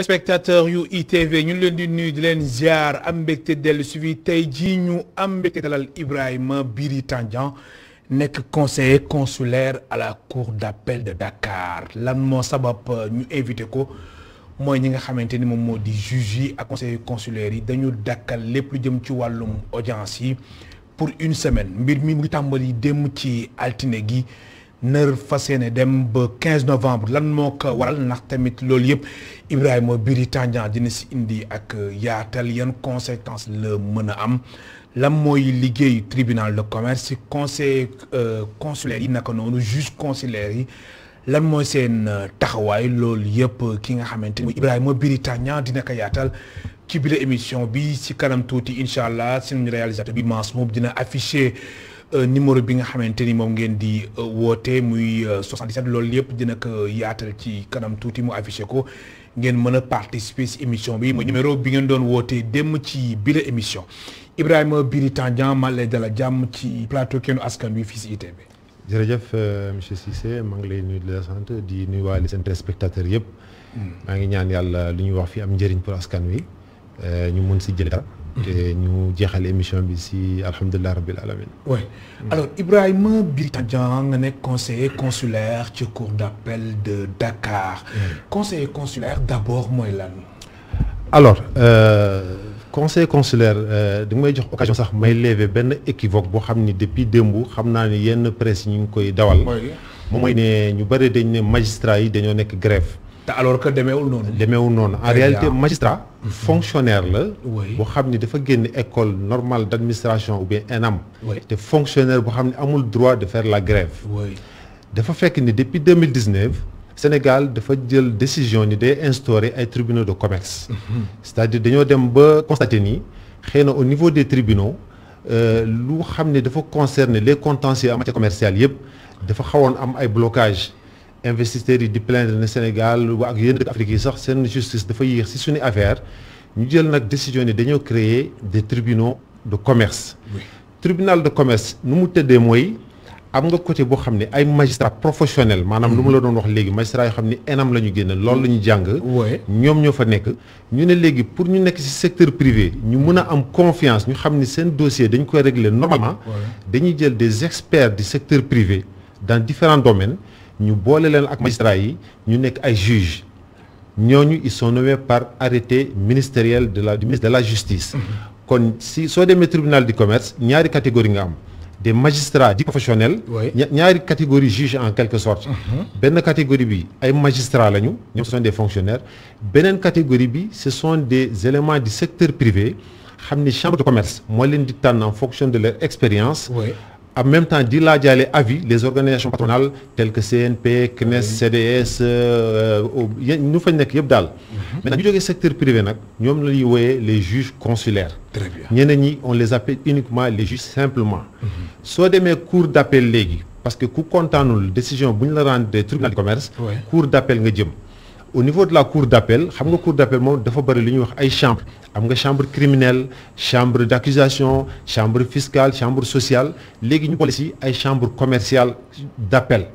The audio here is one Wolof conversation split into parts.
spectateur yu ITV ñu leen di nuyu di leen ziar am mbégte dellu suivi tey jii ñu am mbégte dalal Ibrahima Biry Tandian nekk conseiller consulaire à la cour d'appel de Dakar lan moo sabab ñu invité ko mooy ñi nga xamante ni moom moo di juge yi ak conseiller consulaire yi dañu dakkal lépp lu jëm ci wàllum audience yi pour une semaine mbir mi mu ngi tàmbali dem ci altine gi nër fas yéene dem ba 15 novembre lan moo ko waral ndax tamit loolu yëpp Ibrahima Biry Tandian dina si indi ak yaatal yan conséquences la mën a am lan mooy liggéey tribunal de commerce conseil consulaire yi naka noonu juge consulaire yi lan mooy seen taxawaay loolu yëpp ki nga xamante ni Ibrahima Biry Tandian dina ko yaatal ci biir émission bi si kanam tuuti incha allah suñu réalisateur bi Mass moom dina affiché numéro bi nga xamante ni moom ngeen di woote muy 77 loolu yëpp dina ko yaatal ci kanam tuuti mu affiché ko ngeen mën a participer si émission bi mooy numéro bi ngeen doon wootee dem ci biir émission Ibrahima Biry Tandian maa lay dalal jàmm ci plateau Kennu Askan Wi fii si ITV. jërëjëf monsieur Cissé maa ngi lay nuyu di la sant di nuyuwaale seen téléspectateurs yëpp. maa ngi ñaan yàlla li ñuy wax fi am njëriñ pour askan wi ñu mun si jëlee dara. te ñu jeexal émission bi si alhamdulilah rabbil alamin. oui alors Ibrahima Biry Tandian nga nekk conseiller consulaire ci cour d'appel de Dakar. conseiller consulaire d'abord mooy lan. alors conseil consulaire da nga may jox occasion sax may lever benn équivoque boo xam ni depuis démb xam naa ni yenn presse yi ñu ngi koy dawal. moom mooy ne ñu bëri dañ ne magistrats yi dañoo nekk grève. te alors que demeewul noonu. demeewul noonu en réalité magistrat fonctionnaire la. boo xam ni dafa génn école normale d'administration ou bien ENAM. te fonctionnaire boo xam ne amul droit de faire la grève. dafa fekk ni depuis 2019 Sénégal dafa jël décision ni day instaurer ay tribunaux de commerce. c'est-à-dire dañoo dem ba constater ni xëy na au niveau des tribunaux lu xam ne dafa concerner les contentieux en matière commerciale yëpp dafa xawoon am ay blocages. investisseurs yi di plaindre ne Sénégal ak yenn dëkk Afrique yi sax seen justice dafa yéex ci suñu affaire ñu jël nag décision ni dañoo créer des tribunaux de commerce. tribunal de commerce nu mu tëddee mooy am nga côté boo xam ne ay magistrats professionnels maanaam lu mu la doon wax léegi magistrats yoo xam ne ENAM la ñu génn loolu la ñu jàng. ñoom ñoo fa nekk. ñu ne léegi pour ñu nekk ci secteur privé ñu mën a am confiance ñu xam ni seen dossier dañ koy régler normalement. dañuy jël des experts du secteur privé dans différents domaines. ñu boole leen ak magistrats yi ñu nekk ay juges ñooñu ils sont nommés par arrêté ministériel du ministre de la justice. kon si soo demee tribunal du commerce ñaari catégorie nga am des magistrats dits professionnels. ñaari catégorie juges en quelque sorte. benn catégorie bi ay magistrats lañu ñoom ce sont des fonctionnaires beneen catégorie bi ce sont des éléments du secteur privé xam ni chambre de commerce moo leen di tànn en fonction de leur expérience. en même temps di laajaale avis les organisations patronales telles que CNP CNES CDS ñu fa nekk yëpp daal. maintenant ñu jógee secteur privé nag ñoom la ñuy wooyee les juges consulaires. très bien ñeneen ñi on les appelle uniquement les juges simplement. soo demee cour d'appel léegi parce que ku kontaanul décision bu ñu la rendre tribunal de commerce. cour d'appel nga jëm. au niveau de la cour d'appel xam nga cour d'appel moom dafa bëri lu ñuy wax ay chambres am nga chambre criminelle chambre d'accusation chambre fiscale chambre sociale léegi ñu boole ci ay chambre commerciale d'appel.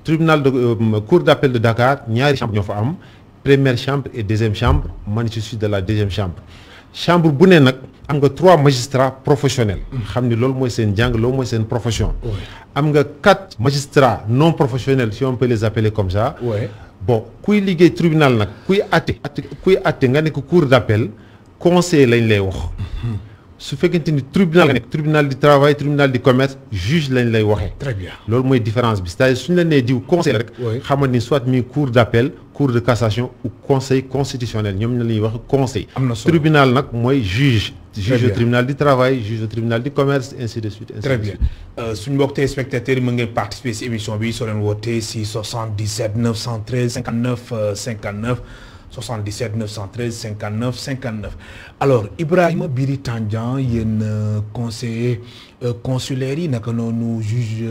tribunal de cour d'appel de Dakar ñaari chambre ñoo fa am première chambre et deuxième chambre man je suis de la deuxième chambre bu ne nag am nga 3 magistrats professionnels. xam ni loolu mooy seen jàng loolu mooy seen profession. am nga 4 magistrats non professionnels si on peut les appeler comme ça. bon kuy liggéey tribunal nag kuy àtte nga nekk cour d'appel conseil lañ lay wax. su fekkente ni tribunal nga nekk tribunal du travail tribunal du commerce juge lañ lay waxee. très bien loolu mooy différence bi c'est-à-dire suñu la nee diw conseil rek. xamal ni soit mi cour d'appel cour de cassation ou conseil constitutionnel ñoom la ñuy wax conseil. am na solo tribunal nag mooy juge. juge au tribunal du travail juge au tribunal du commerce ainsi de suite. très bien suñu mbokk téléspectateurs yi mën ngeen participer ci émission bi soo leen wootee ci 77 913 59 59 77 913 59 59 alors Ibrahima Biry Tandian yéen conseiller consulaires yi naka noonu juge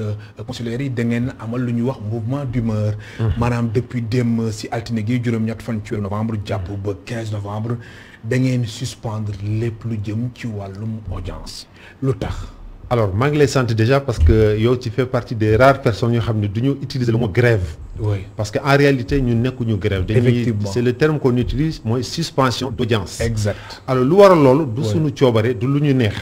consulaires yi da ngeen amal lu ñuy wax mouvement d'humeur. maanaam depuis dem ci altine gi juróom-ñett fan ci novembre jàpp ba 15 novembre da ngeen suspendre lépp lu jëm ci wàllum audience lu tax. Alors maa ngi lay sant déjà parce que yow tu fais partie des rares personnes yoo xam ne du ñu utiliser le mot grève. Oui. Parce que en réalité ñun nekkuñu grève. Effectivement c'est le terme qu'on utilise mooy suspension d'audience. Exact. Alors lu waral loolu. du suñu coobare du lu ñu neex.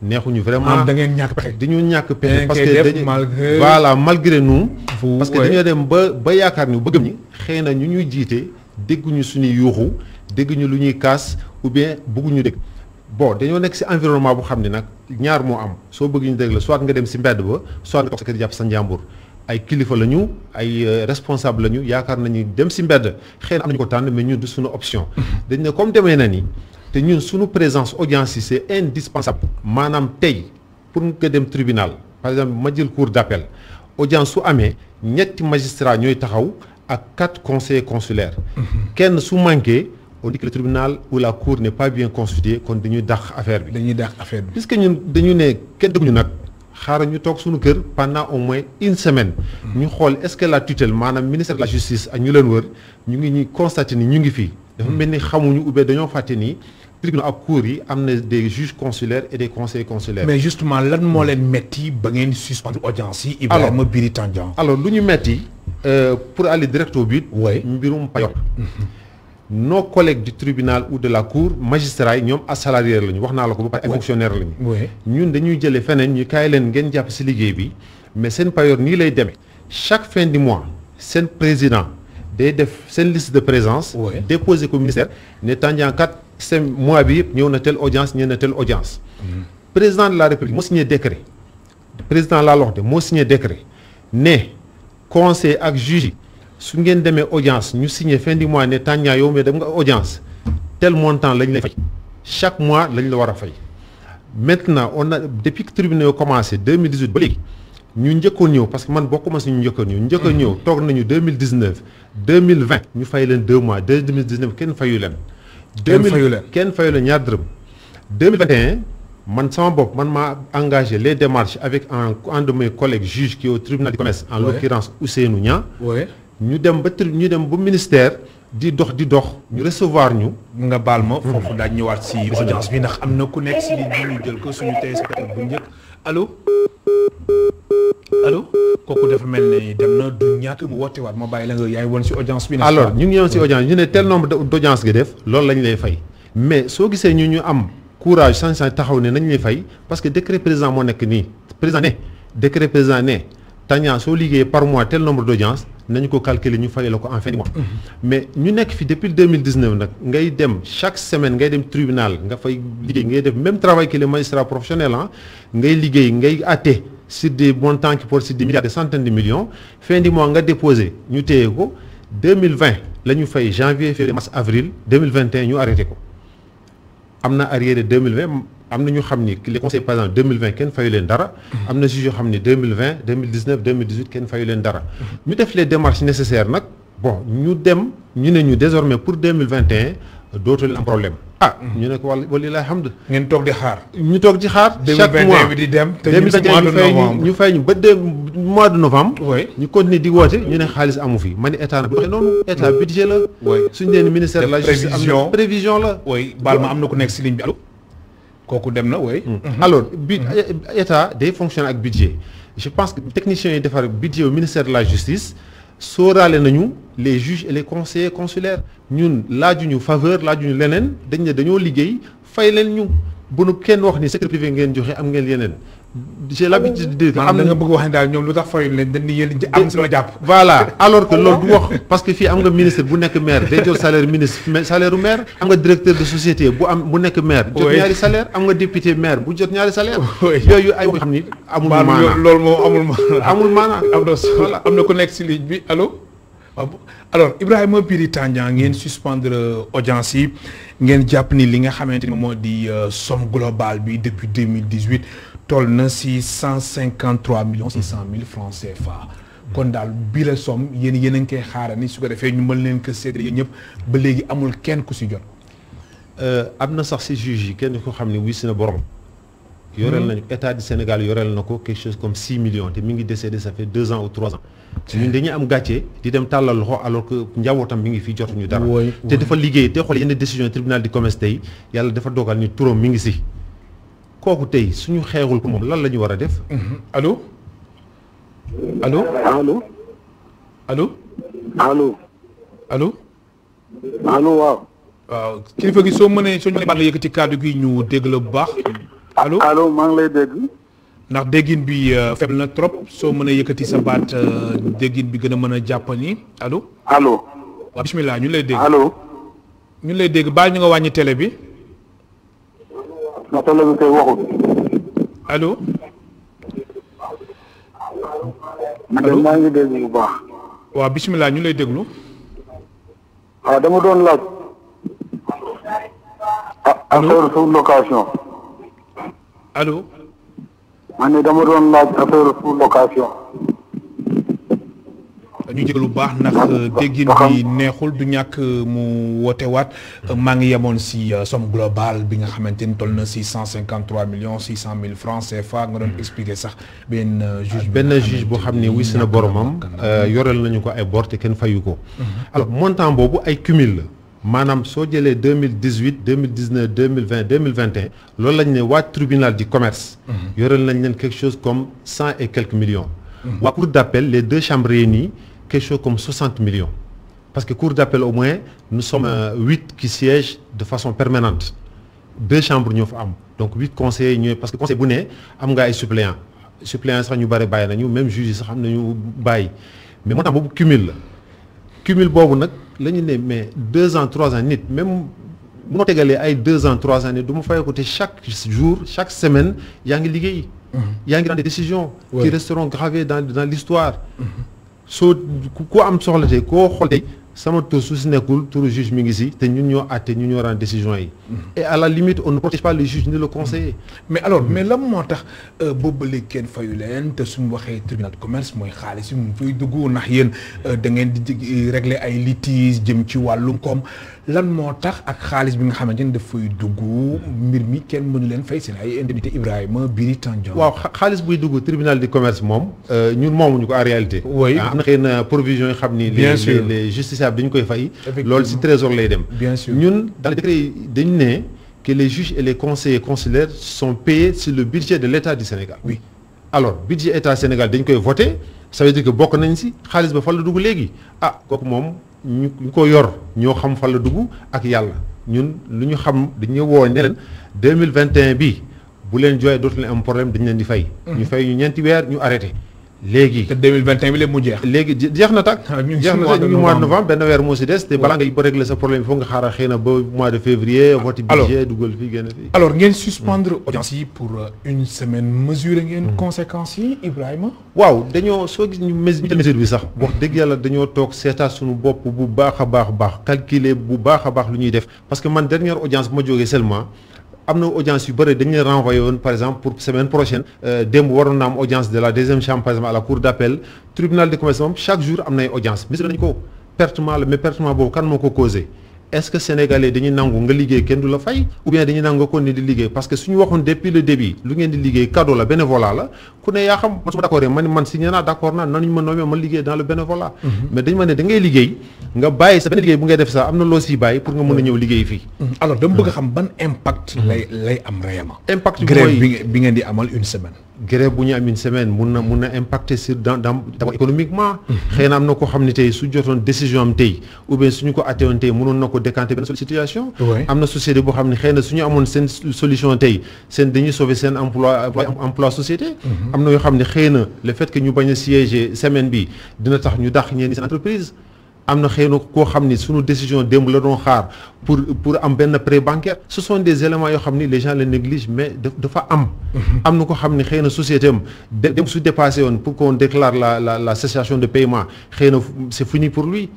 neexuñu vraiment da ngeen ñàkk pexe. dañu ñàkk pexe parce que dañu voilà malgré nous. parce que ouais. dañoo dem ba yaakaar ni bëgg ñi xëy na ñu ñuy jiite dégguñu suñuy yuuxu dégguñu lu ñuy kaas ou bien bëgguñu dégg. bon dañoo nekk ci environnement bu xam ne nag ñaar moo am soo bëgg ñu dégg la soit nga dem ci mbedd ba soit nga toog sa kër jàpp sa njàmbur ay kilifa lañu ay responsable lañu yaakaar nañu dem ci mbedd xëy na am nañu ko tànn mais ñun du suñu option. dañ ne comme demee na ni te ñun suñu présence audience yi c'est indispensable. maanaam tey pour nga dem tribunal par exemple ma jël cour d'appel audience su amee ñetti magistrat ñooy taxaw ak 4 conseillers consulaires. kenn su manqué. on dit que le tribunal ou la cour n'est pas bien constitué kon dañuy dàq affaire bi. dañuy dàq affaire bi. puisque ñun dañu ne kenn dëgguñu nag xaaral ñu toog suñu kër pendant au moins une semaine. ñu xool est-ce que la tutelle maanaam ministère de la justice ak ñu leen wër ñu ngi ñuy constaté ni ñu ngi fii. dafa mel ni xamuñu ou bien dañoo fàtte ni tribunal ak cour yi am na des juges consulaires et des conseillers consulaires. mais justement lan moo leen metti ba ngeen suspendre audience yi. Ibrahima Biri Tandian. alors lu ñu metti pour aller direct au but. oui mbirum payoor. nos collègues du tribunal ou de la cour magistrats yi ñoom assalariés lañu wax naa la ko ba pare ay fonctionnaires lañu. ñun dañuy jëlee feneen ñu kaay leen ngeen jàpp ci liggéey bi mais seen payoor nii lay demee chaque fin du mois seen président day def seen liste de présence. déposer ko ministère ne Tandian kat seen mois bi yëpp ñëw na telle audience ñëw na telle audience. président de la république moo signé décret président laa wax de moo signé décret ne conseil ak juge yi su ngeen demee audience ñu signé fin du mois ne Tandian yow mais dem nga audience tel montant lañ lay fay chaque mois lañ la war a fay. maintenant on a depuis que tribunal commencé 2018 ba léegi ñu njëkkoon ñëw parce que man bokkuma si ñu njëkkoon ñëw toog nañu 2019 2020 ñu fay leen 2 mois 2019 kenn fayu leen. kenn fayu leen ñaar dërëm. 2021 man sama bopp man maa engagé les démarches avec un de mes collègues juges qui est au tribunal du commerce. en l'occurrence Ousseynou Niang. ñu dem ba ministère di dox ñu recevoir ñu. nga baal ma foofu daaj ñëwaat ci audience bi ndax am na ku nekk ci ligne bi ñu jël ko suñu téléspectateur bu njëkk allo kooku dafa mel ne dem na du ñàkk mu woote waat ma bàyyi la nga yaay woon ci audience bi. alors ñu ngi yoon ci audience ñu ne tel nombre d'audience nga def loolu lañ lay fay mais soo gisee ñu am courage sañ-sañ taxaw ne nañ lay fay parce que décret président moo nekk nii décret président ne Tandian soo liggéeyee par mois tel nombre d'audience nañu ko calculer ñu fay la ko en fin de mois. mais ñu nekk fi depuis 2019 nag ngay dem chaque semaine ngay dem tribunal nga fay liggéey ngay def même travail que les magistrats professionnels ngay liggéey ngay àtte sur des montants qui portent sur des milliards des centaines de millions fin du mois nga déposé ñu téye ko 2020 la ñu fay janvier février mars avril 2021 ñu arrêté ko am na arriéré 2020 am na ñu xam ni les conseils par exemple 2020 kenn fayu leen dara. am na juges yoo xam ni 2020 2019 2018 kenn fayu leen dara. ñu def les démarches nécessaires nag bon ñu dem ñu ne ñu désormais pour 2021 dootu leen am problème. ñu ne ko wallaahi alhamdu. ngeen toog di xaar. ñu toog di xaar. chaque mois 2021 bi di dem te ñu fay ñu ba mois de novembre. ñu continuer di woote ñu ne xaalis amu fi ma ne état na bu waxee noonu état budget la. suñu leen ministère de la justice am na prévision la. baal ma am na ku nekk si ligne bi allo. kooku dem na alors état day fonctionner ak budget je pense que techniciens yi defar budget au ministère de la justice sóoraale nañu les juges et les conseillers consulaires ñun laajuñu faveur laajuñu leneen dañ ne dañoo liggéey fay leen ñu bu nu kenn wax ni secteur privé ngeen joxe am ngeen yeneen. j'ai l'habitude de dire que am na nga bëgg wax ne daal ñoom lu tax fayul leen dañ ni yéen am si la jàpp. voilà alors que loolu du wax parce que fii am nga ministre bu nekk maire day jot salaire ministre salaire u maire. am nga directeur de société bu nekk maire. jot ñaari salaire am nga député maire bu jot ñaari salaire. yooyu ay xam ni amul maanaa loolu moom amul maanaa. am na ku nekk si ligne bi allo. alors Ibrahima Biri Tandian ngeen suspendre audience yi ngeen jàpp ni li nga xamante ni moo di somme globale bi depuis 2018 toll na si 153 millions 600 mille francs CFA. kon daal bii la somme yéen a ngi koy xaarani su ko defee ñu mën leen ko séddale yéen ñëpp ba léegi amul kenn ku si jot. am na sax si juge yi kenn ko xam ne wii si na borom. yoreel nañu état du Sénégal yoreel na ko quelque chose comme 6 millions te mi ngi décédé ça fait 2 ans ou 3 ans. ñun dañuy am gàcce di dem tàllal loxo alors que njabootam mi ngi fii jotuñu dara. te dafa liggéey te xool yenn décision tribunal du commerce tey yàlla dafa dogal ni turam mi ngi si. kooku tey suñu xeexul ko moom lan la ñu war a def. allo allo allo allo allo allo allo waaw. waaw kilifa gi soo mënee baat la yëkkati kàddu gi ñu dégg la bu baax. allo allo maa ngi lay dégg. ndax déggin bi faible na trop soo mënee yëkkati sa baat déggin bi gën a mën a jàppani allo. allo. waaw bismillah ñu lay dégg. allo. ñu lay dégg baal ñu nga wàññi télé bi. na télé bi koy waxut. allo. allo maa ngi dégg bu baax. waaw bismillah ñu lay déglu. waaw dama doon laaj. affaire sous location. allo. man ne dama doon laaj affaire sous location. ñu jël lu baax ndax déggin bi neexul du ñàkk mu woote waat maa ngi yemoon si somme globale bi nga xamante ni toll na si 153 millions 600 000 francs CFA nga doon expliquer sax benn juge boo xam ne wis na boromam yoreel nañu ko ay bor te kenn fayu ko. alors montant boobu ay cumul la maanaam soo jëlee 2018 2019 2020 2021 loolu lañ ne waa tribunal du commerce. yoreel nañ leen quelque chose comme 100 et quelques millions. waa cour d'appel les deux chambres réunies quelque chose comme 60 millions. Parce que cour d'appel au moins, nous sommes 8 qui siègent de façon permanente. 2 chambres nous avons. Donc 8 conseillers, parce que conseil bouné, am nga ay suppléants. Suppléants ça ñu bari bay nañu même juge sax am nañu bay. Mais montant bobu cumul la. Cumul bobu nak lañu né mais 2 ans 3 ans nit même bu ma tégalé ay 2 ans 3 ans nit duma fay ko té chaque jour, chaque semaine yaa ngi liggéey. Yaa ngi dans des décisions qui resteront gravées dans l'histoire. soo ku am soxla tey koo xool tey sama tur su si nekkul turu juge mi ngi si te ñun ñoo àtte ñun ñoo rendre décision yi. et à la limite on ne protège pas le juge ni le conseiller. mais alors mais lan moo tax boobu ba léegi kenn fayu leen te suñu waxee tribunal de commerce mooy xaalis yi mu fay dugg ndax yéen da ngeen di régler ay litiges jëm ci wàllum koom lan moo tax ak xaalis bi nga xamante ni dafay dugg mbir mi kenn mënu leen fay seen ay indemnité Ibrahima Biri Tandian. waaw xaalis buy dugg tribunal du commerce moom ñun moomuñu ko en réalité. oui am na xëy na provision yi xam ni. bien sûr les justiciables dañu koy fay. loolu si trésor lay dem. bien sûr ñun dans le décret dañu ne que les juges et les conseillers consulaires sont payés sur le budget de l'État du Sénégal. oui alors budget État Sénégal dañ koy voté ça veut dire que bokk nañ si xaalis ba fan la dugg léegi kooku moom. ñu ko yor ñoo xam fan la dugg ak yàlla ñun lu ñu xam dañuy woo ne leen 2021 bi bu leen jooyee dootu leen am problème dañu leen di fay. ñu fay ñu ñeenti weer ñu arrêté. léegi te 2021 bi léegi mu jeex. léegi jeex na tàkk. jeex na ñu mois de novembre benn weer moo si des. te balaa ngay ba régler sa problème il faut nga xaaral xëy na ba mois de février. vote budget dugal fii génn fii. alors ngeen suspendre audience yi pour une semaine mesurer ngeen conséquences yi Ibrahima. waaw dañoo soo gis ñu mesure bi sax wax dëgg yàlla dañoo toog seetaat suñu bopp bu baax a baax calculer bu baax a baax lu ñuy def parce que man dernière audience bu ma jógee seulement. am na audience yu bëri dañu leen renvoyé woon par exemple pour semaine prochaine démb waroon na am audience de la deuxième chambre par exemple à la cour d'appel tribunal de commerce moom chaque jour am na ay audience mais dañu ko pertement la mais pertement boobu kan moo ko causé est-ce que sénégalais dañuy nangu nga liggéey kenn du la fay ou bien dañuy nangu nga kon ni di liggéey parce que suñu waxoon depuis le début lu ngeen di liggéey cadeau la bénévolat la ku ne yaa xam man su ma d'accord man signé naa d'accord naa nañu ma nommé ma liggéey dans le bénévolat mais dañu ma ne da ngay liggéey nga bàyyi sa benn liggéey bu ngay def sax am na loo siy bàyyi pour nga mën a ñëw liggéey fii alors dama bëgg a xam ban impact lay am réellement impact bi grève bi ngeen di amal une semaine grève bu ñu am une semaine mun na impacter sur d'abord économiquement xëy na am na ko xam ne tey su jotoon décision am tey ou bien suñu ko attewoon tey mënoon na ko décanter benn situation am na société boo xam ne xëy na suñu amoon seen solution tey seen dañuy sauver seen emploi société am na yoo xam ne xëy na le fait que ñu bañ a siéger semaine bi dina tax ñu dàq ñeen seen entreprise am na xëy na koo xam ni suñu décision démb la doon xaar pour am benn prêt bancaire ce sont des éléments yoo xam ni les gens les négligent mais dafa am na ko xam ni xëy na société am dem su dépassé woon pour qu'on déclare la cessation de paiement xëy na c'est fini pour lui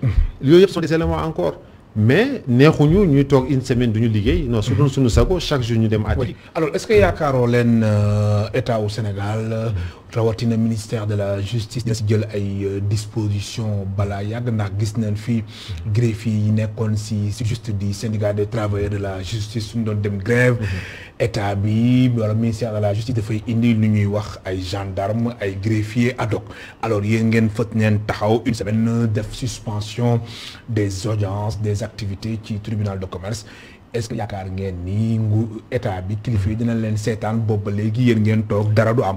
yooyu yëpp sont des éléments encore mais neexuñu ñuy toog une semaine duñu liggéey non su doon suñu sago chaque jour ñu dem àtti alors est-ce que yaakaaroo leen état au Sénégal rawatina ministère de la justice dina si jël ay dispositions balaa yàgg ndax gis nañ fi greffier yi nekkoon si juste di syndicat des travailleurs de la justice suñu doon dem grève état bi wala ministère de la justice dafay indi lu ñuy wax ay gendarme ay greffier ad hoc alors yéen ngeen fët neen taxaw une semaine def suspension des audiences des activités ci tribunal de commerce est-ce que yaakaar ngeen ni état bi kilifa yi dina leen seetaan boobu ba léegi yéen ngeen toog dara du am.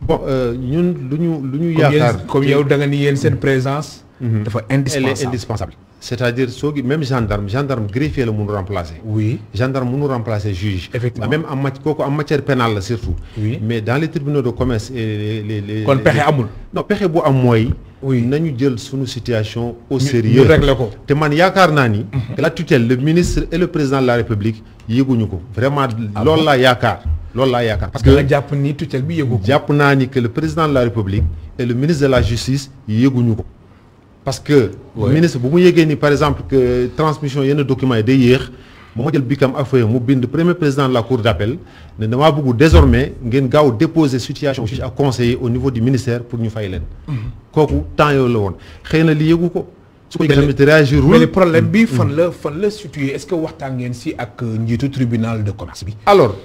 bon ñun lu ñu yaakaar comme yow da nga ni yéen seen présence. dafa indispensable elle est indispensable. c'est-à-dire même gendarme greffier la mënu remplacer. oui gendarme mënu remplacer juge. effectivement même en matière pénale la surtout. oui mais dans les tribunaux de commerce et les kon pexe amul. non pexe bu am mooy. oui nañu jël suñu situation au sérieux ñu régler ko. te man yaakaar naa ni. que la tutelle le ministre et le président de la république yëguñu ko vraiment. loolu laa yaakaar. parce que nga jàpp ni tutelle bi yëgu ko. jàpp naa ni que le président de la république et le ministre de la justice yëguñu ko. parce que ministre bu mu yëgee ni par exemple que transmission yenn documents yi day yéex moo jël bikam ak feuille mu bind premier président de la cour d'appel ne damaa bëgg désormais ngeen gaaw déposer situation juge ak conseiller au niveau du ministère pour ñu fay leen. kooku temps yooyu la woon xëy na li yëgu ko. su ko tamit réagir mais le problème bi fan la situé est-ce que waxtaan ngeen si ak njiitu tribunal de commerce bi. alors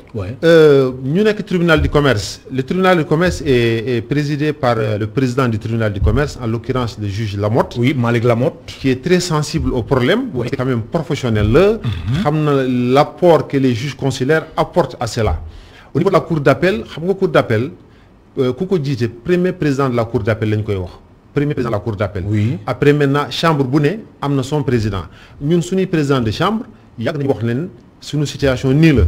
ñu nekk tribunal du commerce le tribunal du commerce est présidé par le président du tribunal du commerce en l'occurrence le juge Lamotte. oui Malick Lamotte. qui est très sensible au problème. c'est quand même professionnel la. xam na l'apport que les juges consulaires apportent à cela. au niveau de la cour d'appel xam nga cour d'appel ku ko jiite premier président de la cour d'appel lañ koy wax. premier président de la cour d'appel. oui après maintenant chambre bu ne am na son président ñun suñuy président de chambre yàgg nañu wax leen suñu situation nii la.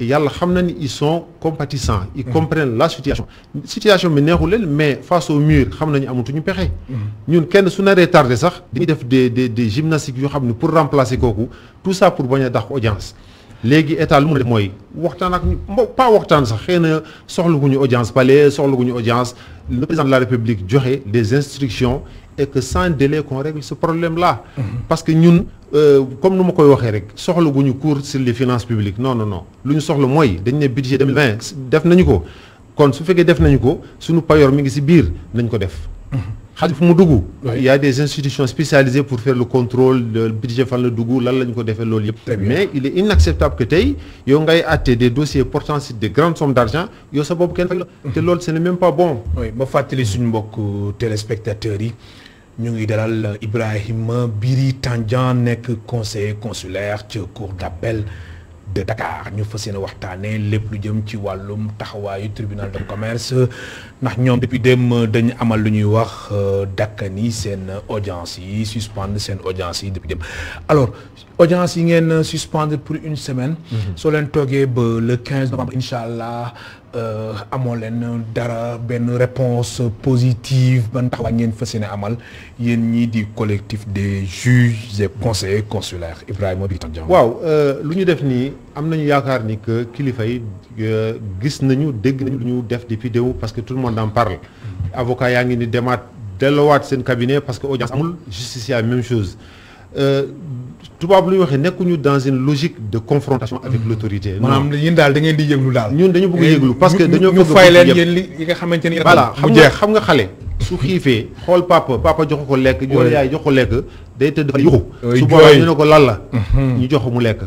yàlla xam na ni ils sont compatissants. ils comprennent la situation bi neexu leen mais face au mur xam nañu amatuñu pexe. ñun kenn su naree tardé sax dañuy def des gymnastiques yoo xam ne pour remplacer kooku tout ça pour bañ a dàq audience. léegi état lu mu def mooy waxtaan ak pas waxtaan sax xëy na soxlaguñu audience palais soxlaguñu audience le président de la république joxe des instructions et que sans délai qu'on règle ce problème là. parce que ñun comme nu ma koy waxee rek soxlaguñu cours sur les finances publiques non lu ñu soxla mooy dañ ne budget 2020 def nañu ko kon su fekkee def nañu ko suñu payoor mi ngi ci biir nañ ko def. xaalis fu mu dugg. il y a des institutions spécialisées pour faire le contrôle le budget fan la dugg lan la ñu ko defee loolu yëpp. mais il est inacceptable que tey yow ngay àtte des dossiers portant sur des grandes sommes d'argent yow sa bopp kenn fay la. te loolu ce n'est même pas bon. oui ba fàttali suñu mbokk téléspectateurs yi ñu ngi dalal Ibrahima Biry Tandian nekk conseiller consulaire ci cour d'appel de Dakar ñu fas yéene waxtaanee lépp lu jëm ci wàllum taxawaayu tribunal de commerce ndax ñoom depuis dem dañu amal lu ñuy wax dakkani seen audience yi suspendre seen audience yi depuis dem alors audience yi ngeen suspendre pour une semaine. soo leen toogee ba le 15 novembre incha allah amoo leen dara benn réponse positive ban taxawaay ngeen fas yéene amal yéen ñii di collectif des juges et conseillers consulaires Ibrahima Biry Tandian. waaw lu ñu def nii am nañu yaakaar ni que kilifa yi gis nañu dégg nañu lu ñu def des vidéos parce que tout le monde en parle. avocat yaa ngi ni demaat delluwaat seen cabinet parce que audience amul justiciable même chose. tubaab lu ñu waxee nekkuñu dans une logique de confrontation avec l'autorité. maanaam yéen daal da ngeen di yëglu daal. ñun dañu bëgg yëglu parce que dañoo ñu fay leen yéen li nga xamante ni. voilà xam nga xale. su xiifee xool papa jox ko lekk. wala yaay jox ko lekk day tëdd dafa yuxu. su boobaa ñu ne ko lan la. ñu jox ko mu lekk.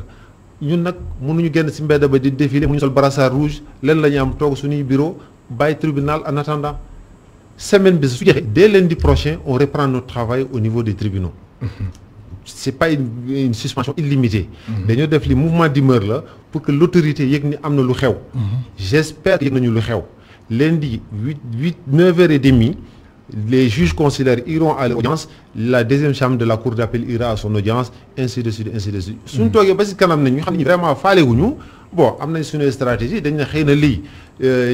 ñun nag mënuñu génn ci mbedd ba di défiler mënuñu sol brassard rouge leen la ñu am toog suñuy bureau bàyyi tribunal en attendant semaine bi su jeexee dès lundi prochain on reprend notre travail au niveau des tribunaux. c'est pas une suspension illimitée. dañoo def li mouvement d'humeur la pour que l'autorité yëg ni am na lu xew. j'espère que yëg nañu lu xew. lundi 9h30 les juges consulaires iront à l'audience la deuxième chambre de la cour d'appel ira à son audience ainsi de suite. suñu toogee ba ci kanam nañ ñu xam ne vraiment faalewuñu bon am nañ suñu stratégie dañ ne xëy na lii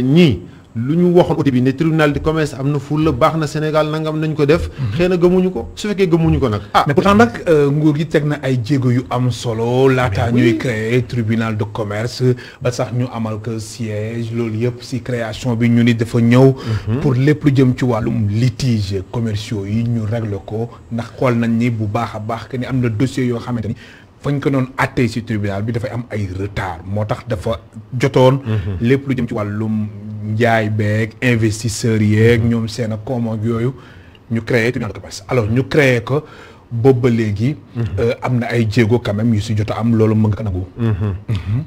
ñii. lu ñu waxoon au début ne tribunal de commerce am na fulla baax na Sénégal nangam nañ ko def. xëy na gëmuñu ko su fekkee gëmuñu ko nag. mais pourtant nag nguur gi teg na ay jéego yu am solo. laataa ñuy créer tribunal de commerce ba sax ñu amal ko siège loolu yëpp ci création bi ñu ni dafa ñëw. pour lépp lu jëm ci wàllum litige commerciaux yi ñu régler ko ndax xool nañ ni bu baax a baax que ni am na dossier yoo xamante ni. fañ ko doon àttee ci tribunal bi dafay am ay retard moo tax dafa jotoon. lépp lu jëm ci wàllum njaay beeg investisseurs yeeg ñoom seen koom ak yooyu ñu créé tribunal de commerce alors ñu créé ko boobu ba léegi. am na ay jéego quand même yu ci jot a am loolu mën nga ko nangu.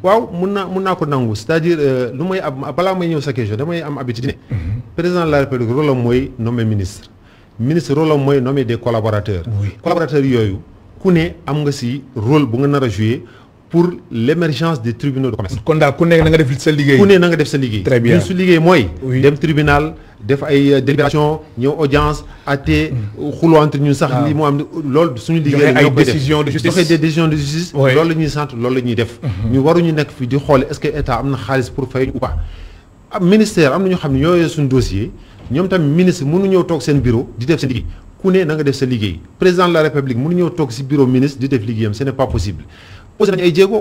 waaw mun naa ko nangu c'est-à-dire lu may am balaa may ñëw sa question damay am habitude ne. président de la République rôle am mooy nommer ministre rôle am mooy nommer des collaborateurs. oui collaborateurs yooyu. ku ne am nga ci rôle bu nga nar a jouer pour l'émergence des tribunaux de commerce. kon daal ku nekk na nga def sa liggéey. ku ne na nga def sa liggéey. très bien ñun su liggéey mooy. dem tribunal def ay délibération ñëw audience àtte xuloo entre ñun sax. lii moo am loolu suñu liggéey la ñoo koy def joxe des décisions de justice. loolu la ñuy sant loolu la ñuy def. ñu waruñu nekk fii di xoole est-ce que état am na xaalis pour fay ou pas. ministère am na ñoo xam ne ñoo yore suñu dossier ñoom tamit ministre mënu ñëw toog seen bureau di def seen liggéey ku ne na nga def sa liggéey président de la république mënu ñëw toog si bureau ministre di def liggéeyam ce n'est pas possible. posé nañu ay jéego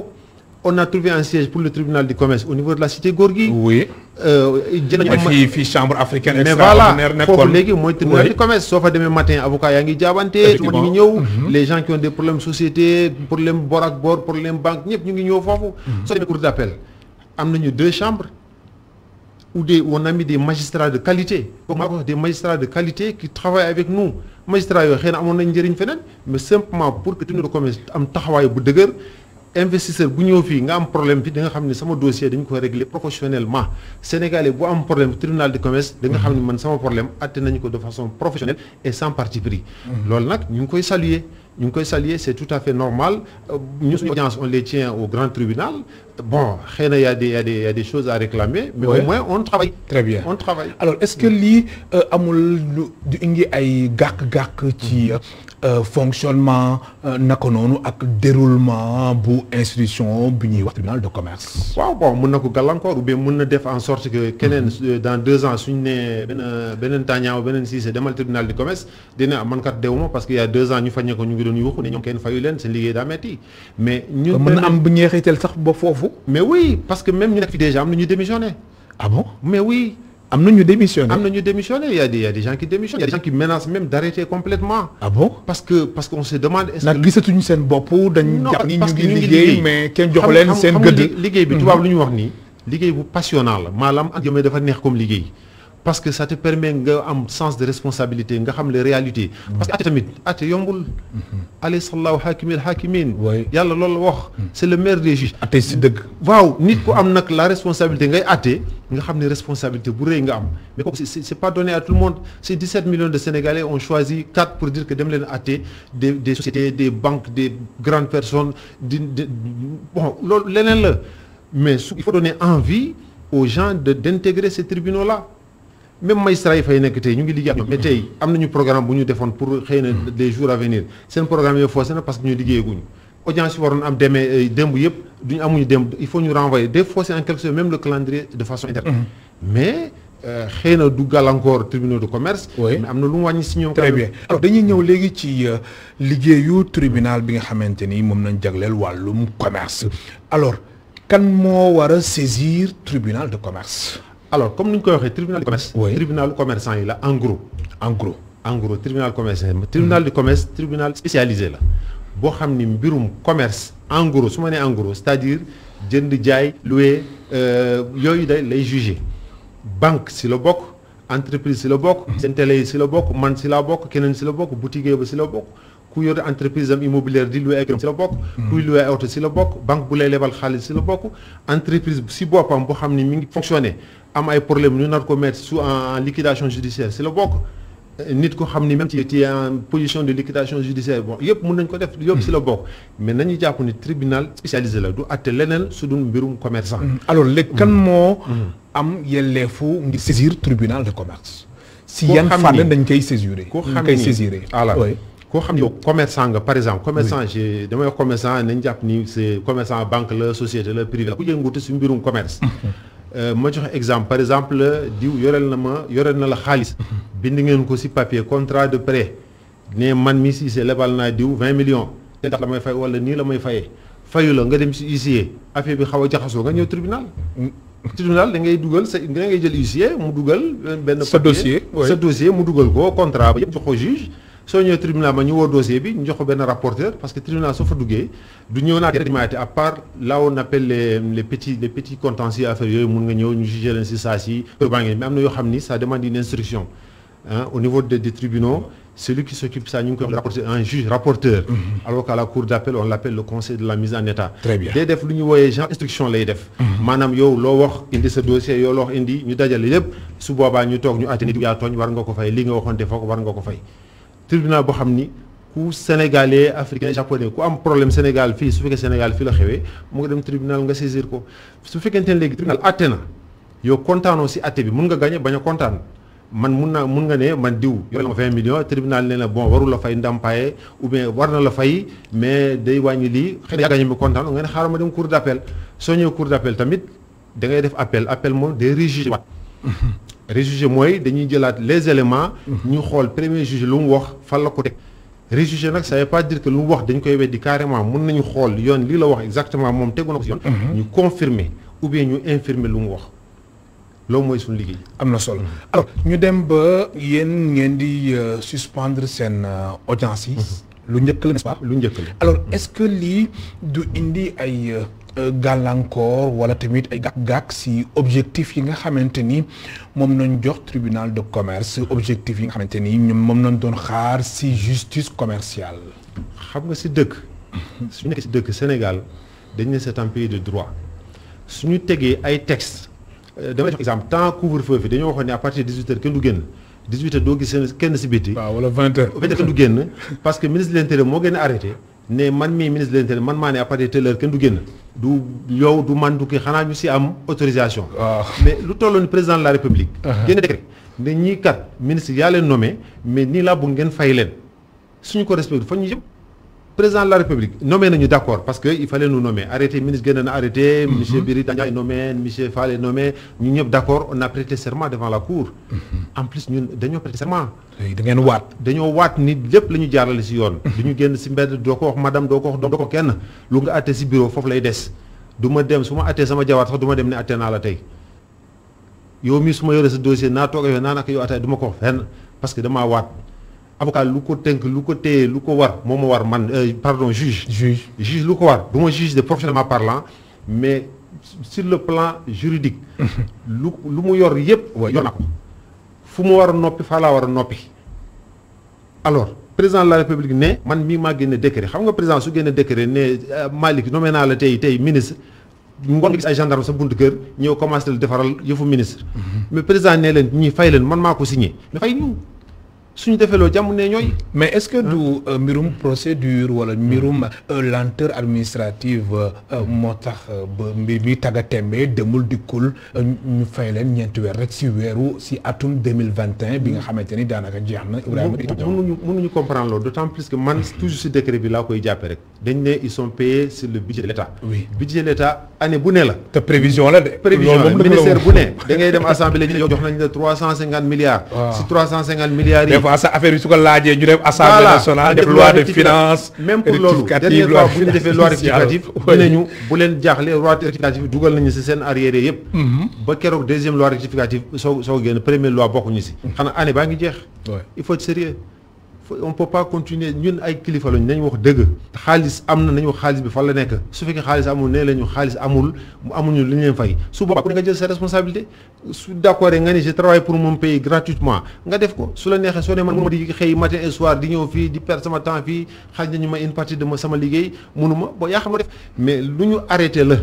on a trouvé un siège pour le tribunal du commerce au niveau de la cité Gorgui. oui. jël nañu fii chambre africaine extraordinaire nekkoon mais voilà foofu léegi mooy tribunal du commerce soo fa demee matin avocat yaa ngi jaabante. su ma ñu ngi ñëw. les gens qui ont des problèmes société problème bor ak bor problème banque ñëpp ñu ngi ñëw foofu. soo demee cour d'appel am nañu 2 chambres. où on a mis des magistrats de qualité des magistrats de qualité qui travaillent avec nous magistrats yooyu xëy na amoon nañ njëriñ feneen mais simplement pour que tribunal de commerce am taxawaay bu dëgër investisseur bu ñëw fii nga am problème bi da nga xam ne sama dossier dañu ko régler professionnellement sénégalais bu am problème tribunal de commerce da nga xam ne man sama problème atte nañu ko de façon professionnelle et sans parti pris loolu nag ñu ngi koy saluer c'est tout à fait normal ñu suñu audience on les tient au grand tribunal bon xëy na y a des choses à réclamer mais au moins on travaille. très bien on travaille. alors est-ce que lii amul du indi ay gàkk-gàkk ci fonctionnement naka noonu ak déroulement bu institution bu ñuy wax tribunal de commerce. waaw bon mën na ko gàllankoor ou bien mën na def en sorte que keneen dans 2 ans suñu nee beneen tàñaaw beneen Cissé demal tribunal de commerce dina man kat dewuma parce que y a 2 ans ñu faññe ko ñu ngi doon yuuxu ne ñoom kenn fayu leen seen liggéey daa metti mais ñun mën na am bu ñeexital sax ba foofu. mais oui parce que même ñu nekk fi déjà am na ñu démissionné. ah bon mais oui. am na ñu démissionné. Il y a des gens qui démissionnent. Il y a des gens qui menacent même d'arrêter complètement. ah bon parce qu'on se demande. est-ce que nag gisatuñu seen bopp dañ jàpp ni ñu ngi liggéey mais kenn jox leen seen gëdd. liggéey bi tubaab lu ñu wax nii. liggéey bu passionnant la maanaam ak jëmee dafa neex comme liggéey. parce que ça te permet nga am sens de responsabilité nga xam les réalités. parce que ate tamit ate yombul. alayhi sallahu hakimil hakimin. yàlla loolu la wax. c'est le maire des juges. ate si dëgg. waaw nit ku am nag la responsabilité ngay ate nga xam ne responsabilité bu rëy nga am mais kooku c'est pas donné à tout le monde c'est 17 millions de Sénégalais ont choisi 4 pour dire que dem leen ate des sociétés des banques des grandes personnes bon loolu leneen la mais il faut donner envie aux gens d'intégrer ces tribunaux là. même magistrat yi fay nekk tey ñu ngi liggéey ak ñoom mais tey am nañu programme bu ñu defoon pour xëy na des jours à venir seen programme yooyu forcé na parce que ñu liggéeyaguñu audience yi waroon am demee démb yëpp duñu amuñu démb il faut ñu renvoyer des fois c'est en quelque sorte même le calendrier de façon interne mais xëy na du gàllankoor tribunal de commerce mais am na lu mu wàññi si ñoom très bien alors dañuy ñëw léegi ci liggéeyu tribunal bi nga xamante ni moom nañ jagleel wàllum commerce alors kan moo war a saisir tribunal de commerce. alors comme ni ñu koy waxee tribunal du commerce. tribunal commerçant yi la en gros. tribunal commerçant tribunal du commerce tribunal spécialisé la boo xam ni mbirum commerce en gros su ma nee en gros c'est-à-dire jënd jaay louer yooyu day lay juger banque si la bokk entreprise si la bokk. seen télé yi si la bokk man si la bokk keneen si la bokk boutique ba si la bokk. ku yor entreprise am immobilière di louer ay kër si la bokk. kuy louer ay oto si la bokk banque bu lay lebal xaalis si la bokk entreprise si boppam boo xam ni mi ngi fonctionner. am ay problème ñu nar ko mettre sous en liquidation judiciaire si la bokk nit ko xam ni même ci en position de liquidation judiciaire bon yëpp mën nañ ko def yëpp si la bokk mais nañu jàpp ni tribunal spécialisé la du àtte leneen su dul mbirum commerçant. alors léegi kan moo am yelleefu ngir saisir tribunal de commerce. si yan fànn dañ koy saisir. koo xam ni voilà koo xam ni yow commerçant nga par exemple. commerçant damay wax commerçant nañ jàpp ni c'est commerçant banque la société la privé la ku yëngutu si mbirum commerce. ma joxe exemple par exemple diw yoreel na la xaalis bind ngeen ko ci papier contrat de prêt ne man mi Cissé lebal naa diw 20 millions te ndax la may fay wala nii la may fayee fayu la nga dem ci huissier affaire bi xaw a jaxasoo nga ñëw tribunal da ngay dugal da ngay jël huissier mu dugal benn sa dossier mu dugal ko contrat ba yëpp jox ko juge soo ñëwee tribunal ma ñu woo dossier bi ñu jox ko benn rapporteur parce que tribunal soo fa duggee du ñëw naa te à part là on appelle les petits contentieux affaires yooyu mun nga ñëw ñu juger leen si saa si baa ngeen mais am na yoo xam ni ça demande une instruction au niveau des tribunaux celui qui s'occupe ça ñu ngi koy wax un juge rapporteur alors qu'à la cour d'appel on l'appelle le conseil de la mise en état très bien day def lu ñu wooyee genre instruction lay def maanaam yow loo wax indi sa dossier yow loo wax indi ñu dajale lépp su boobaa ñu toog ñu àtte nit yaa tooñ war nga ko fay li nga waxoon defoo ko war nga ko fay tribunal boo xam ni ku sénégalais africain japonais ku am problème Sénégal fii su fekkee Sénégal fii la xewee mu nga dem tribunal nga saisir ko su fekkente ne léegi tribunal atte na yow kontaanoo si atte bi mun nga gagné bañ a kontaan man mun nga ne man diw yow ma 20 millions tribunal ne la bon warul la fay ndàmpaaye ou bien war na la fay mais day wàññi lii xëy na yaa gagné mi kontaan nga ne xaaral ma dem cour d'appel soo ñëwee cour d'appel tamit da ngay def appel moom day réjugé waat réjugé mooy dañuy jëlaat les éléments ñu xool premier juge lu mu wax fan la ko teg réjugé nag ça veut pas dire que lu mu wax dañ koy weddi carrément mun nañu xool yoon lii la wax exactement moom tegu na ko si yoon ñu confirmer ou bien ñu infirmer lu mu wax loolu mooy suñu liggéey. am na solo alors ñu dem ba yéen ngeen di suspendre seen audience yi. lu njëkk la n'est-ce pas. lu njëkk la alors est-ce que lii du indi ay gàllankoor wala tamit ay gàkk-gàkk si objectif yi nga xamante ni moom nañ jox tribunal de commerce objectif yi nga xamante ni ñoom moom nañ doon xaar si justice commerciale. xam nga si dëkk. suñu nekkee si dëkk Sénégal dañ ne c'est un pays de droit suñu tegee ay textes. damay jox exemple temps couvre-feu fi dañoo waxoon ne à partir de 18h kenn du génn 18h doo gis kenn si biti. waaw wala 20h. 20h kenn du génn parce que ministre de l'intérieur moo gën a arrêté ne man mii ministre de l'intérieur man maa ne à partir de telle heure kenn du génn du yow du man du kii xanaa ñu si am autorisation. waaw mais lu tolloon président de la république. génn décret ne ñii kat ministre yaa leen nommé mais nii laa bëgg ngeen fay leen suñu ko respecté fa ñu jëm. président de la république nommé nañu d'accord parce que il fallait nous nommer arrêté ministre génn na arrêté monsieur Biri Tandian est nommé monsieur Fall est nommé ñu ñëpp d'accord on a prêté serment devant la cour en plus ñun dañoo prêté serment da ngeen waat dañoo waat ni lépp la ñu jaarale si yoon du ñu génn si mbedd doo ko wax madame doo ko wax doo ko kenn lu nga àtte si bureau foofu lay des du ma dem su ma àttee sama jawaat sax du ma dem ne àtte naa la tey yow mii su ma yore sa dossier naa toog yow naa naka yow àtte du ma ko wax fenn parce que damaa waat avocat lu ko tënk lu ko téye lu ko war moo ma war man pardon juge lu ko war du ma juge de professionnellement parlant mais sur le plan juridique lu mu yor yëpp yor na ko fu mu war a noppi faa laa war a noppi alors président de la république ne man mii maa génne décret xam nga président su génne décret ne Malick nommé naa la tey ministre ngoon nga gis ay gendarme sa buntu kër ñëw commencé la defaral yëfu ministre mais président ne leen ñii fay leen man maa ko signé mais fay ñu suñu defee loo jàmm ne ñooy. mais est-ce que du mbirum procédure wala mbirum lenteur administrative moo tax ba mbir mi tagga tembe demul dikkul ñu fay leen ñeenti weer rek si weeru si atum 2021 bi nga xamante ni daanaka jeex na. Ibrahima mënuñu comprendre loolu d'autant plus que man toujours si décret bi laa koy jàppe rek dañ ne ils sont payés sur le budget de l'État. oui budget de l'État année bu ne la. te prévision la de. prévision la ministère bu ne da ngay dem assemblée ñu jox nañ la 350 milliards. waaw si 350 milliards yi. fois sa affaire bi su ko laajee ñu def assemblée nationale def loi de finance même pour loolu dernière fois bu ñu defee loi rectificative dinañu bu leen jaaxle loi rectificative dugal nañu si seen arrière yëpp ba keroog deuxième loi rectificative soo génn première loi bokkuñu si xanaa année baa ngi jeex il faut être sérieux on peut pas continuer ñun ay kilifa lañu nañu wax dëgg xaalis am na nañu wax xaalis bi fan la nekk su fekkee xaalis amul nee lañu xaalis amul amuñu lu ñu leen fay su boobaa ku nga jël sa responsabilité su d'accord nga ni je travaille pour mon pays gratuitement nga def ko su la neexee soo ne man ma di xëy matin et soir di ñëw fii di perdre sama temps fii xaaj nañu ma une partie de sama liggéey mënuma bon yaa xam nga def mais lu ñu arrêté la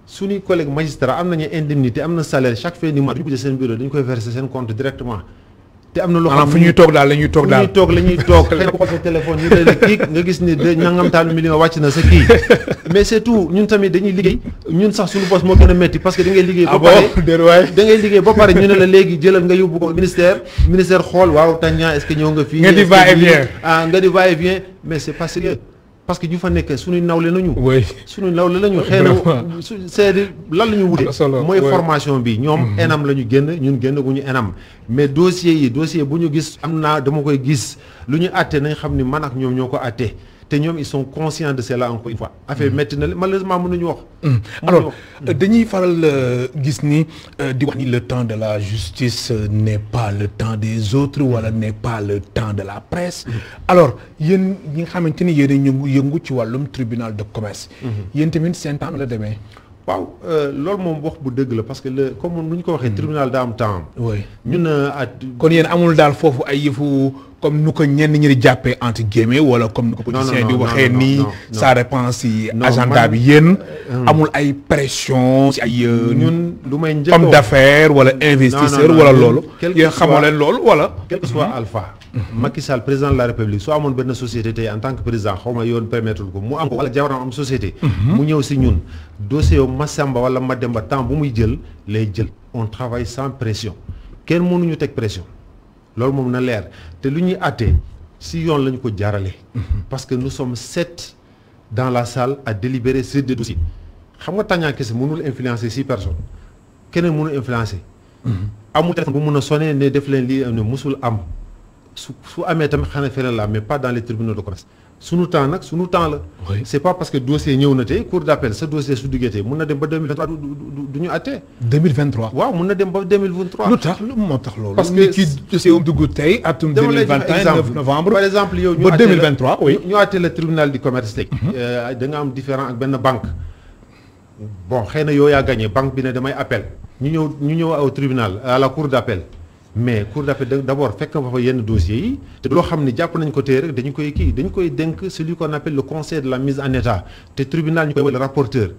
suñuy collègue magistrat am nañu indemnité am na salaire chaque fin du mois du seen bureau dañu koy verser seen compte directement te am na loo xam fu ñuy toog daal la ñuy toog daal la ñuy toog xëy na ko sa téléphone ñu la kii nga gis ni de ñangamtaanu million wàcc na sa kii mais c'est tout ñun tamit dañuy liggéey ñun sax suñu boss moo gën a métti parce que da ngay liggéey ba pare da ngay liggéey ba pare ñu ne la léegi jëlal nga yóbbu ko ministère xool waaw Tandian est-ce que ñëw nga fii nga di va et vient nga di va et vient mais c'est pas sérieux parce que ñu fa nekk suñuy nawle nañu. oui suñuy nawle lañu. xëy na c'est lan la ñu wute. mooy formation bi ñoom. ENAM la ñu génn ñun génn gu ñu ENAM. mais dossier bu ñu gis am naa dama koy gis lu ñu àtte nañ xam ni man ak ñoom ñoo ko àtte te ñoom ils sont conscients de cela encore une fois. affaire métti na malheureusement mënuñu wax. alors dañuy faral gis ni di wax ni le temps de la justice n'est pas le temps des autres wala n'est pas le temps de la presse. alors yéen ñi nga xamante ni yéen a yëngu ci wàllum tribunal de commerce. yéen tamit seen temps la demee. waaw loolu moom wax bu dëgg la parce que comme nu ñu ko waxee tribunal daa am temps. oui ñun kon yéen amul daal foofu ay yëfu comme nu ko ñenn ñi di jàppee entre guillemets wala comme nu ko politicien di waxee nii ça dépend si agenda bi yéen. amul ay pression si ay. ñun lu may njëkk homme d'affaires wala investisseur wala loolu. quel yéen xamoo leen loolu wala. quel que soit alpha. Macky Sall président de la République soo amoon benn société tey en tant que président xaw ma yoon permettre ko mu am ko wala jabaram am société. mu ñëw si ñun dossier yow Massamba wala Mademba temps bu muy jël lay jël on travaille sans pression kenn mënuñu teg pression loolu moom na leer te lu ñuy àttee si yoon lañu ko jaarale. parce que nous sommes 7 dans la salle à délibérer sur des dossiers xam nga Tandian kese mënul influencer 6 personnes keneen mënul influencer. amul téléphone bu mun a sonné ne def leen lii ne musul am su amee tamit xanaa feneen la mais pas dans les tribunaux de commerce sunu temps nag sunu temps la. oui c'est pas parce que dossier ñëw na tey cour d'appel sa dossier su duggee mun na dem ba 2023 du ñu àttee. 2023. waaw mun na dem ba 2023. lu tax lu moo tax loolu. parce que kii dossier wu dugg tey atum 2021 9 novembre. par exemple yow ñu ba 2023 oui. ñu àttee le tribunal du commerce tey. da nga am différent ak benn banque. bon xëy na yow yaa gagné banque bi ne damay appel. ñu ñëw au tribunal à la cour d'appel mais cour d'appel d'abord fekk nga fa yenn dossiers yi te loo xam ne jàpp nañ ko tey rek dañu koy dénk celui qu'on appelle le conseil de la mise en état te tribunal ñu koy le rapporteur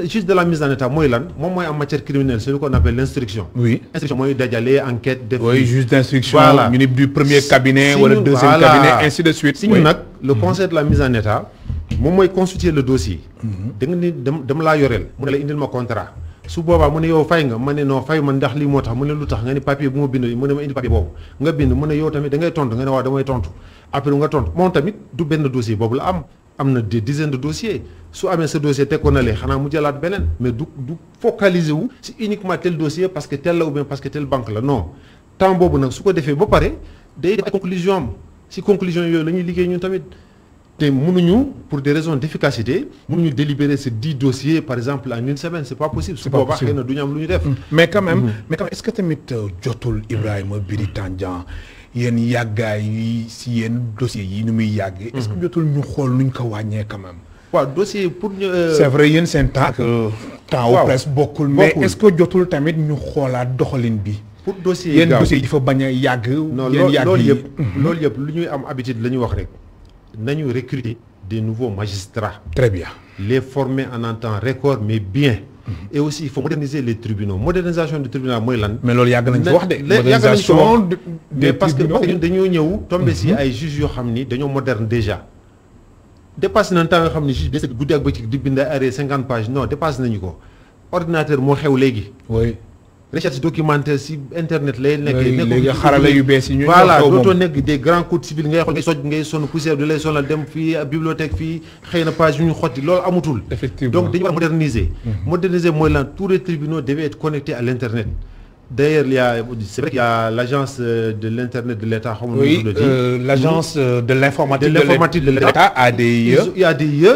juge de la mise en état mooy lan moom mooy en matière criminelle celui qu'on appelle l'instruction. oui instruction mooy dajale enquête def. oui juge d'instruction. voilà ñu ni du premier cabinet wala deuxième cabinet ainsi de suite. si ñu nag le conseil de la mise en état moom mooy constituer le dossier. da nga ni dama laa yoreel mu ne la indil ma contrat. su boobaa mu ne yow fay nga ma ne non fay man ndax lii moo tax mu ne lu tax nga ni papier bu ma bind mu ne ma indi papier boobu nga bind mu ne yow tamit da ngay tontu nga ne waaw damay tontu après nga tontu moom tamit du benn dossier boobu la am na des dizaines de dossiers su amee sa dossier teg ko na lee xanaa mu jëlaat beneen mais du focaliser wu si uniquement tel dossier parce que tel la ou bien parce que tel banque la non temps boobu nag su ko defee ba pare day def ay conclusion am si conclusion yooyu la ñuy liggéey ñun tamit. te mënuñu pour des raisons d'efficacité mënuñu délibérer ces 10 dossiers par exemple en une semaine c'est pas possible. su boobaa xëy na du ñu am lu ñu def. mais quand même est-ce que tamit jotul Ibrahima Biri Tandian yéen yàggaay yi si yéen dossiers yi nu muy yàggee. est-ce que jotul ñu xool nuñ ko wàññee quand même. waaw dossier pour ñu. c'est vrai yéen seen temps wu presse bokkul. mais est-ce que jotul tamit ñu xoolaat doxalin bi. pour dossier yi yéen dossiers yi dafa bañ a yàgg. yéen yàgg loolu yëpp lu ñuy am habitude la ñuy wax rek. nañu recruter des nouveaux magistrats. Très bien. Les former en un temps record mais bien. Et aussi il faut moderniser les tribunaux modernisation du tribunal mooy lan. mais loolu yàgg nañ ko wax de. modernisation mais parce que dañoo ñëw tombé si ay juges yoo xam ni dañoo moderne déjà. dépassé nañ temps yoo xam ni juge de guddi ak bëccëg di bind arrêt 50 pages non dépassé nañu ko ordinateur moo xew léegi. oui. recherche documentaire si internet lay nekkee. léegi xarala yu bees yi ñu. voilà dootoo nekk des grands codes civils ngay xool ngay soj ngay sonn poussière bi lay sonal dem fii bibliothèque fii xëy na page yu ñu xotti loolu amatul. effectivement donc dañu war a moderniser. moderniser mooy lan tous les tribunaux devaient être connectés à l'internet. D'ailleurs c'est vrai qu'il y a l'agence de l'internet de l'État. oui l'agence de l'informatique de l'État ADIE.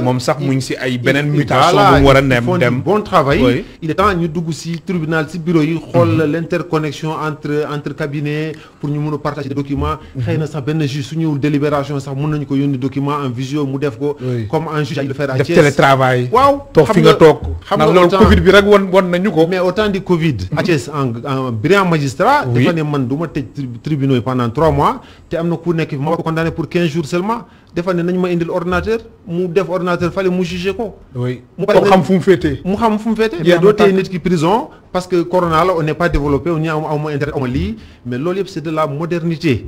moom sax mu ngi si ay beneen mutation bu mu war a dem bon travail. Oui. Il est temps ñu dugg si tribunal si bureau yi xool l'interconnexion entre cabinets pour ñu mun a partager des documents. xëy na sax benn juge su ñëwul délibération sax mun nañu ko yónni document en visio mu def ko. comme un juge le faire à Thiès. def télétravail. waaw toog fi nga toog. xam nga loolu Covid bi rek won nañu ko. mais au temps du Covid. à Thiès un brillant magistrat. oui dafa ne man du ma tëj tribunaux yi pendant 3 mois te am na ku nekk ma war ko condamné pour 15 jours seulement dafa ne nañu ma indil ordinateur mu def ordinateur fallait mu juger ko. oui mu xam fu mu féetee. mu xam fu mu féetee. mais doo tey nit ki prison parce que corona la on n'est pas développé on y a amu internet amu lii mais loolu yëpp c'est de la modernité.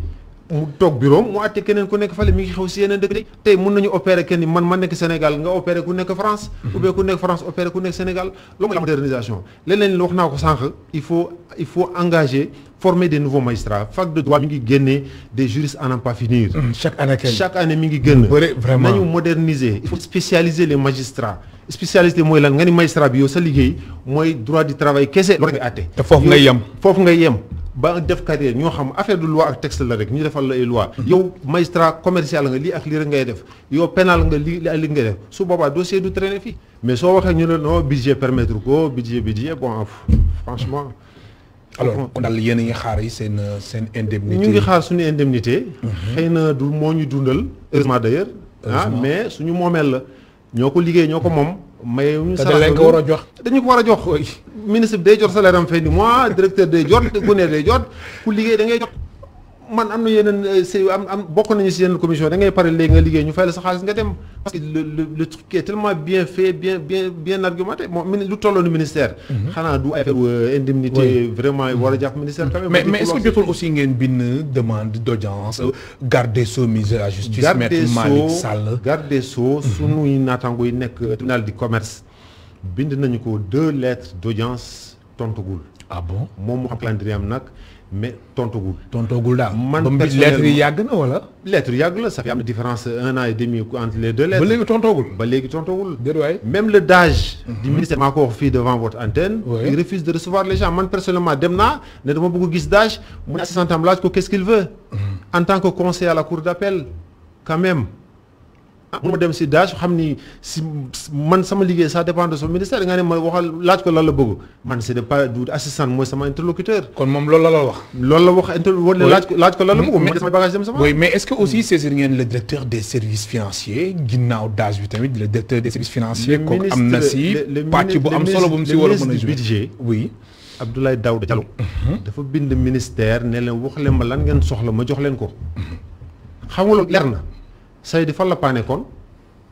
mu toog bureau mu àtte keneen ku nekk fale mi ngi xew si yeneen dëkk tey mun nañu opérer kenn man ma nekk Sénégal nga opérer ku nekk France. ou bien ku nekk France opérer ku nekk Sénégal loolu mooy la modernisation. leneen wax naa ko sànq il faut engager former des nouveaux magistrats fac de droit mi ngi génne des juristes à n'en pas finir. chaque année mi ngi génn. vraiment nañu moderniser il faut spécialiser les magistrats. spécialité mooy lan nga ni magistrat bi yow sa liggéey mooy droit du travail kese loolu ngay àtte. te foofu ngay yem foofu ngay yem. ba def carrière ñoo xam affaire de loi ak texte la rek ñu defal la ay loi yow magistrat commercial nga lii ak lii rek ngay def yow pénal nga lii ak li ngay def su boobaa dossier du traîner fii mais soo waxee ñu ne non budget permettre ko budget bon franchement. alors kon daal yéen a ngi xaar yi seen indemnité. ñu ngi xaar suñu indemnité. xëy na du moo ñu dundal. heureusement d'ailleurs. mais suñu moomeel la ñoo ko liggéey ñoo ko moom. mais ñu te dañ ko war a jox. dañu ko war a jox ministre bi day jot salaire am fin du mois directeur day jot ku ne day jot ku liggéey da ngay jot man am na yeneen bokk nañu si yeneen commission da ngay pare léegi nga liggéey ñu fay la sa xaalis nga dem parce que le truc est tellement bien fait bien argumenté bon lu tolloon ministère. xanaa du ay indemnité vraiment war a jàpp ministère quand même. mais est-ce que jotul aussi ngeen bind demande d'audience garde des Sceaux ministre de la justice maître Malick Sall. garde des Sceaux sunuy naataango yi nekk tribunal du commerce bind nañu ko 2 lettres d'audience tontagul. ah bon moom moo xam calendrier am nag mais tontagul daal. man personnellement lettres yi yàgg na wala. lettres yàgg la ça fait am différence 1 an et demi entre les 2 lettres. ba léegi tontagul. même le DAGE. du ministère maa ko wax fii devant votre antenne. il refuse de recevoir les gens man personnellement dem naa ne dama bëgg gis DAGE mu ne assistant am laaj ko qu'est-ce qu'il veut. en tant que conseiller à la cour d'appel quand même. mun ma dem si DAGE xam ni si man sama liggéey ça dépend de son ministère nga ne ma waxal laaj ko lan la bëgg man c'est pas du assistant mooy sama interlocuteur. kon moom loolu la wax. loolu la wax laaj ko lan la bëgg. mais sama bagage dem sama. oui mais est-ce que aussi saisir ngeen le directeur des services financiers ginnaaw DAGE bi tamit le directeur des services financiers. kooku am na si pàcc bu am solo bu mu si war a mën a jouer budget oui. Abdoulaye Daouda Diallo. dafa bind ministère ne leen wax leen ma lan ngeen soxla ma jox leen ko. xam nga loolu leer na. Seydi fan la paane kon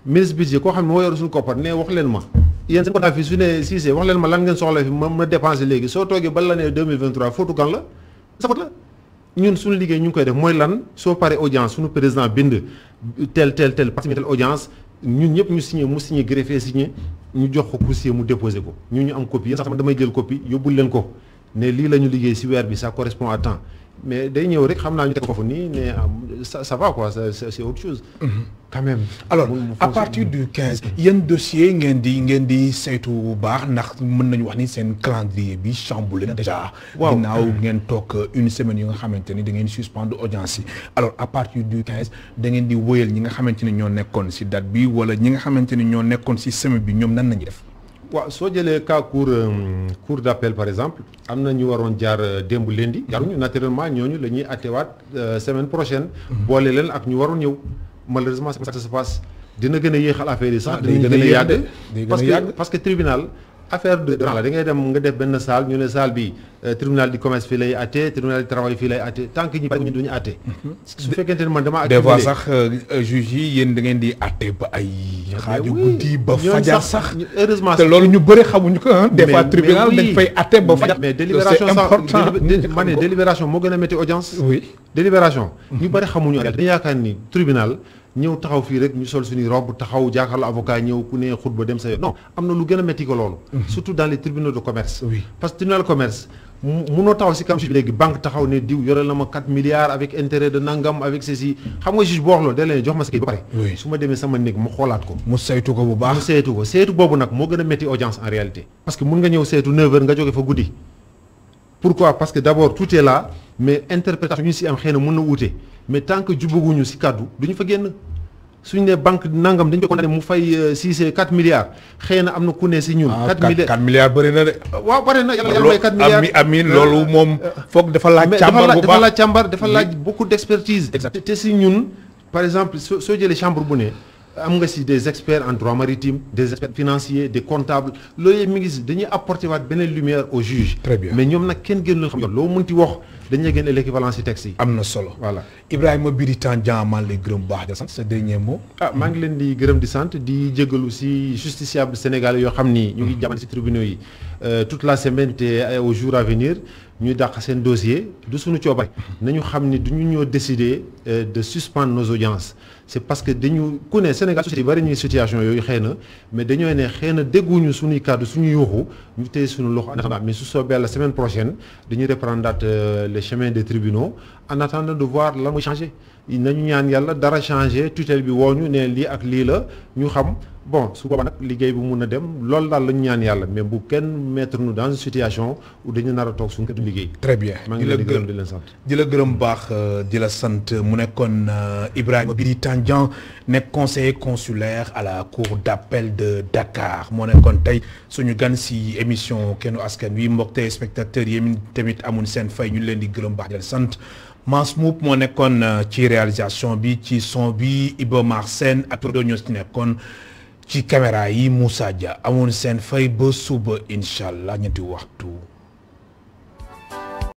ministre budget koo xam ne moo yor suñu koppar ne wax leen ma yéen seen quota fii su ne Cissé wax leen ma lan ngeen soxla fi ma dépenser léegi soo toogee ba l'année 2023 footu kan la sa faute la ñun suñu liggéey ñu ngi koy def mooy lan soo paree audience suñu président bind tel parti tel audience ñun ñëpp ñu signé mu signé greffier signé ñu jox ko huissier mu déposé ko ñu am copie yéen sax damay jël copie yóbbul leen ko ne lii la ñu liggéey si weer bi ça correspond à temps mais day ñëw rek xam naa ñu teg foofu nii mais ça va quoi c'est autre chose. quand même. alors à partir du 15 yan dossier ngeen di saytu bu baax ndax mën nañu wax ni seen calendrier bi chamboulé na déjà. waaw ginnaaw ngeen toog une semaine yu nga xamante ni da ngeen suspendre audience yi alors à partir du 15 da ngeen di wëyal ñi nga xamante ni ñoo nekkoon ci date bi wala ñi nga xamante ni ñoo nekkoon ci semaine bi ñoom nan nañu def. waaw soo jëlee cas cour d'appel par exemple am na ñu waroon jaar démb lundi jaaruñu naturellement ñooñu la ñuy attewaat semaine prochaine boole leen ak ñu waroon ñëw malheureusement c'est comme ça que ça se passe dina gën a yéexal affaire yi sax dina gën a yàgg parce que tribunal affaire de la da ngay dem nga def benn salle ñu ne salle bi tribunal du commerce fii lay atte tribunal du travail fii lay atte tant que ñi pare ñu duñu atte su fekkente ne man dama des fois sax juge yi yéen da ngeen di atte ba ay xaaju guddi ba fajar sax heureusement te loolu ñu bëri xamuñu ko des fois tribunal dañ fay atte ba fajar mais délibération sax ma ne délibération moo gën a métti audience oui délibération ñu bëri xamuñu dañu yaakaar ni tribunal ñëw taxaw fii rek ñu sol suñuy robe taxaw jàkkaarloo avocat ñëw ku ne xutba dem sa yoon non am na lu gën a métti ko loolu surtout dans les tribunaux de commerce parce que tribunal de commerce munoo taxaw si kam juge léegi banque taxaw ne diw yoreel na ma 4 milliards avec intérêt de nangam avec ceci xam nga juge boo wax loolu da leen jox ma sa kii ba pare su ma demee sama néeg mu xoolaat ko mu saytu ko bu baax mu saytu ko saytu boobu nag moo gën a métti audience en réalité parce que mun nga ñëw saytu 9h nga jóge fa guddi pourquoi parce que d'abord tout est là mais interprétation ñu si am xëy na mën na wuute mais tant que jubaguñu si kaddu duñu fa génn suñu ne banque nangam dañu ko condamné mu fay 4 milliards xëy na am na ku ne si ñun. 4 milliards bëri na de. waaw bëri na yàlla may 4 milliards amiin loolu moom foog dafa laaj. càmbar bu baax dafa laaj beaucoup d'expertise. te si ñun par exemple soo jëlee chambre bu ne am nga si des experts en droit maritime des experts financiers des comptables loolu yëpp mi ngi si dañuy apporter waat beneen lumière au juge. très bien mais ñoom nag kenn gënu leen xam loo mënti wax. dañuy génne l'équivalence ci texte yi. am na solo voilà Ibrahima Biri Tandian maa ngi lay gërëm bu baax di sant sa dernier mot. maa ngi leen di gërëm di sant di jégalu ci justiciable sénégalais yoo xam ni ñu ngi jàppale ci tribunaux yi toute la semaine te au jour à venir ñuy dàq seen dossier du suñu coobare nañu xam ni du ñu ñoo décider de suspendre nos audiences c'est parce que dañu ku ne Sénégal société bari ñuy situation yooyu xëy na mais dañoo ne xëy na dégguñu suñuy kàddu suñu yuuxu ñu téye suñu loxo en attendant mais su soobee la semaine prochaine dañuy reprendre les chemins des tribunaux en attendant de voir lan mooy changer nañu ñaan yàlla dara changer tutelle bi woo ñu ne lii ak lii la ñu xam bon su boobaa nag liggéey bu mun a dem loolu daal la ñu ñaan yàlla mais bu kenn mettre nous dans une situation où dañu nar a toog suñu kër liggéey. très bien maa ngi leen di gërëm di leen sant. di la gërëm baax di la sant mu nekkoon Ibrahima Biri Tandian nekk conseiller consulaire à la cour d'appel de Dakar moo nekkoon tey suñu gan si émission Kennu Askan Wi mbokk téléspectateurs yi tamit amuñ seen fay ñu leen di gërëm baax di leen sant. Mans Mboup moo nekkoon ci réalisation bi ci son bi Iba Mar Sène ak Todo ñoo ci nekkoon ci caméra yi Moussa Dia amoon seen fay ba suba incha allah ñetti waxtu.